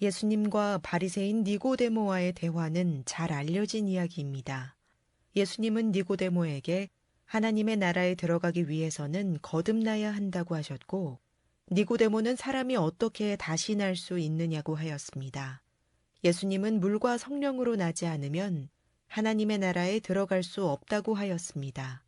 예수님과 바리새인 니고데모와의 대화는 잘 알려진 이야기입니다. 예수님은 니고데모에게 하나님의 나라에 들어가기 위해서는 거듭나야 한다고 하셨고, 니고데모는 사람이 어떻게 다시 날 수 있느냐고 하였습니다. 예수님은 물과 성령으로 나지 않으면 하나님의 나라에 들어갈 수 없다고 하였습니다.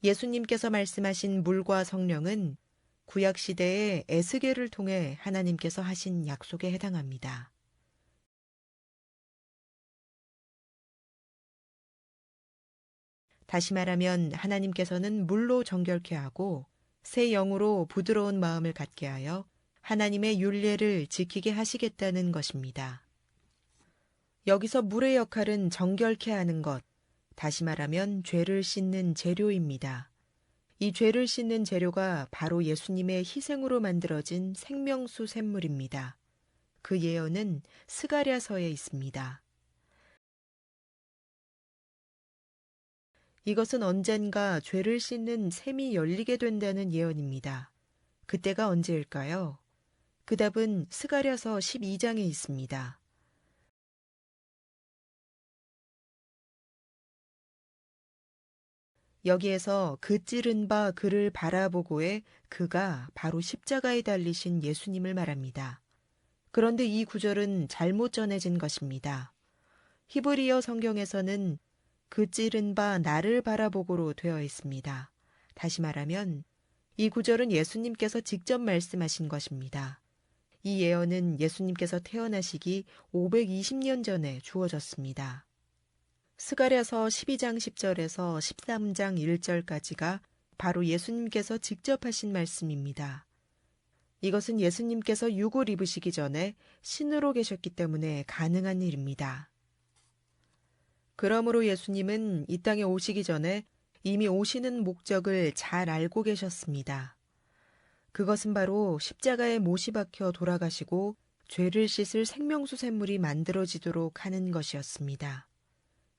예수님께서 말씀하신 물과 성령은 구약 시대의 에스겔을 통해 하나님께서 하신 약속에 해당합니다. 다시 말하면 하나님께서는 물로 정결케 하고 새 영으로 부드러운 마음을 갖게 하여 하나님의 율례를 지키게 하시겠다는 것입니다. 여기서 물의 역할은 정결케 하는 것, 다시 말하면 죄를 씻는 재료입니다. 이 죄를 씻는 재료가 바로 예수님의 희생으로 만들어진 생명수 샘물입니다. 그 예언은 스가랴서에 있습니다. 이것은 언젠가 죄를 씻는 샘이 열리게 된다는 예언입니다. 그때가 언제일까요? 그 답은 스가랴서 12장에 있습니다. 여기에서 그 찌른 바 그를 바라보고의 그가 바로 십자가에 달리신 예수님을 말합니다. 그런데 이 구절은 잘못 전해진 것입니다. 히브리어 성경에서는 그 찌른 바 나를 바라보고로 되어 있습니다. 다시 말하면 이 구절은 예수님께서 직접 말씀하신 것입니다. 이 예언은 예수님께서 태어나시기 520년 전에 주어졌습니다. 스가랴서 12장 10절에서 13장 1절까지가 바로 예수님께서 직접 하신 말씀입니다. 이것은 예수님께서 육을 입으시기 전에 신으로 계셨기 때문에 가능한 일입니다. 그러므로 예수님은 이 땅에 오시기 전에 이미 오시는 목적을 잘 알고 계셨습니다. 그것은 바로 십자가에 못이 박혀 돌아가시고 죄를 씻을 생명수 샘물이 만들어지도록 하는 것이었습니다.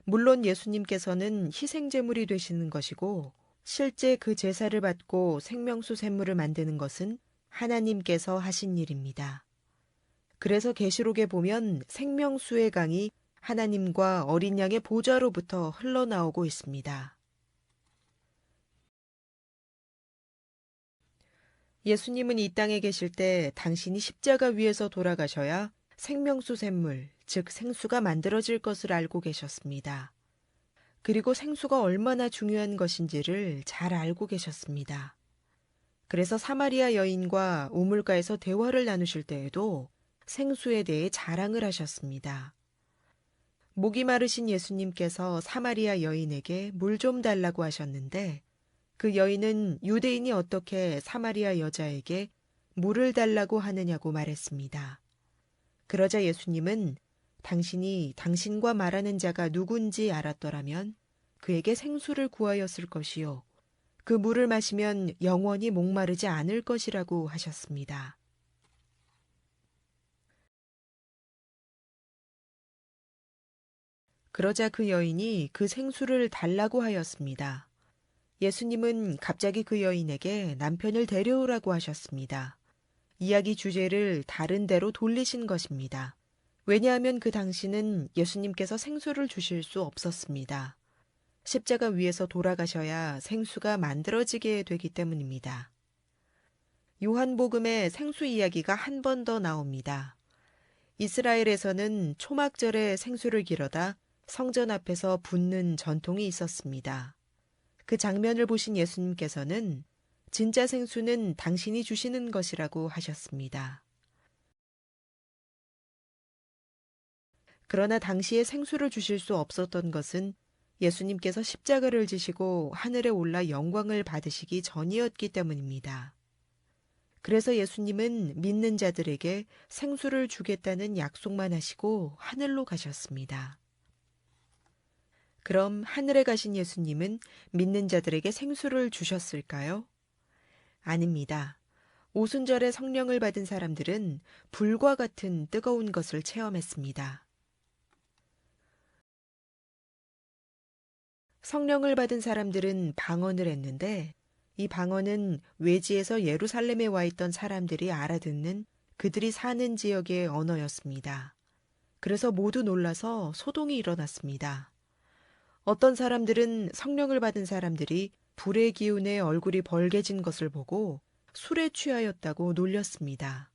물론 예수님께서는 희생제물이 되시는 것이고 실제 그 제사를 받고 생명수 샘물을 만드는 것은 하나님께서 하신 일입니다. 그래서 계시록에 보면 생명수의 강이 하나님과 어린 양의 보좌로부터 흘러나오고 있습니다. 예수님은 이 땅에 계실 때 당신이 십자가 위에서 돌아가셔야 생명수 샘물, 즉 생수가 만들어질 것을 알고 계셨습니다. 그리고 생수가 얼마나 중요한 것인지를 잘 알고 계셨습니다. 그래서 사마리아 여인과 우물가에서 대화를 나누실 때에도 생수에 대해 자랑을 하셨습니다. 목이 마르신 예수님께서 사마리아 여인에게 물 좀 달라고 하셨는데 그 여인은 유대인이 어떻게 사마리아 여자에게 물을 달라고 하느냐고 말했습니다. 그러자 예수님은 당신이 당신과 말하는 자가 누군지 알았더라면 그에게 생수를 구하였을 것이요. 그 물을 마시면 영원히 목마르지 않을 것이라고 하셨습니다. 그러자 그 여인이 그 생수를 달라고 하였습니다. 예수님은 갑자기 그 여인에게 남편을 데려오라고 하셨습니다. 이야기 주제를 다른 데로 돌리신 것입니다. 왜냐하면 그 당시는 예수님께서 생수를 주실 수 없었습니다. 십자가 위에서 돌아가셔야 생수가 만들어지게 되기 때문입니다. 요한복음에 생수 이야기가 한 번 더 나옵니다. 이스라엘에서는 초막절에 생수를 길어다 성전 앞에서 붓는 전통이 있었습니다. 그 장면을 보신 예수님께서는 진짜 생수는 당신이 주시는 것이라고 하셨습니다. 그러나 당시에 생수를 주실 수 없었던 것은 예수님께서 십자가를 지시고 하늘에 올라 영광을 받으시기 전이었기 때문입니다. 그래서 예수님은 믿는 자들에게 생수를 주겠다는 약속만 하시고 하늘로 가셨습니다. 그럼 하늘에 가신 예수님은 믿는 자들에게 생수를 주셨을까요? 아닙니다. 오순절에 성령을 받은 사람들은 불과 같은 뜨거운 것을 체험했습니다. 성령을 받은 사람들은 방언을 했는데 이 방언은 외지에서 예루살렘에 와 있던 사람들이 알아듣는 그들이 사는 지역의 언어였습니다. 그래서 모두 놀라서 소동이 일어났습니다. 어떤 사람들은 성령을 받은 사람들이 불의 기운에 얼굴이 벌게진 것을 보고 술에 취하였다고 놀렸습니다.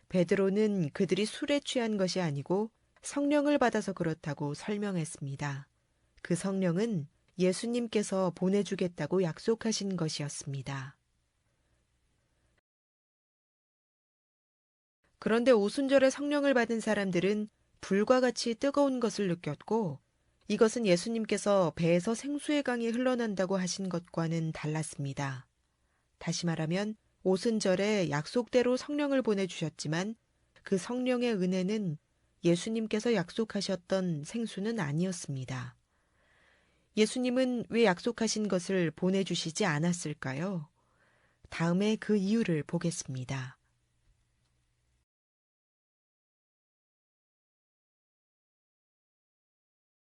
베드로는 그들이 술에 취한 것이 아니고 성령을 받아서 그렇다고 설명했습니다. 그 성령은 예수님께서 보내주겠다고 약속하신 것이었습니다. 그런데 오순절에 성령을 받은 사람들은 불과 같이 뜨거운 것을 느꼈고 이것은 예수님께서 배에서 생수의 강이 흘러난다고 하신 것과는 달랐습니다. 다시 말하면 오순절에 약속대로 성령을 보내주셨지만 그 성령의 은혜는 예수님께서 약속하셨던 생수는 아니었습니다. 예수님은 왜 약속하신 것을 보내주시지 않았을까요? 다음에 그 이유를 보겠습니다.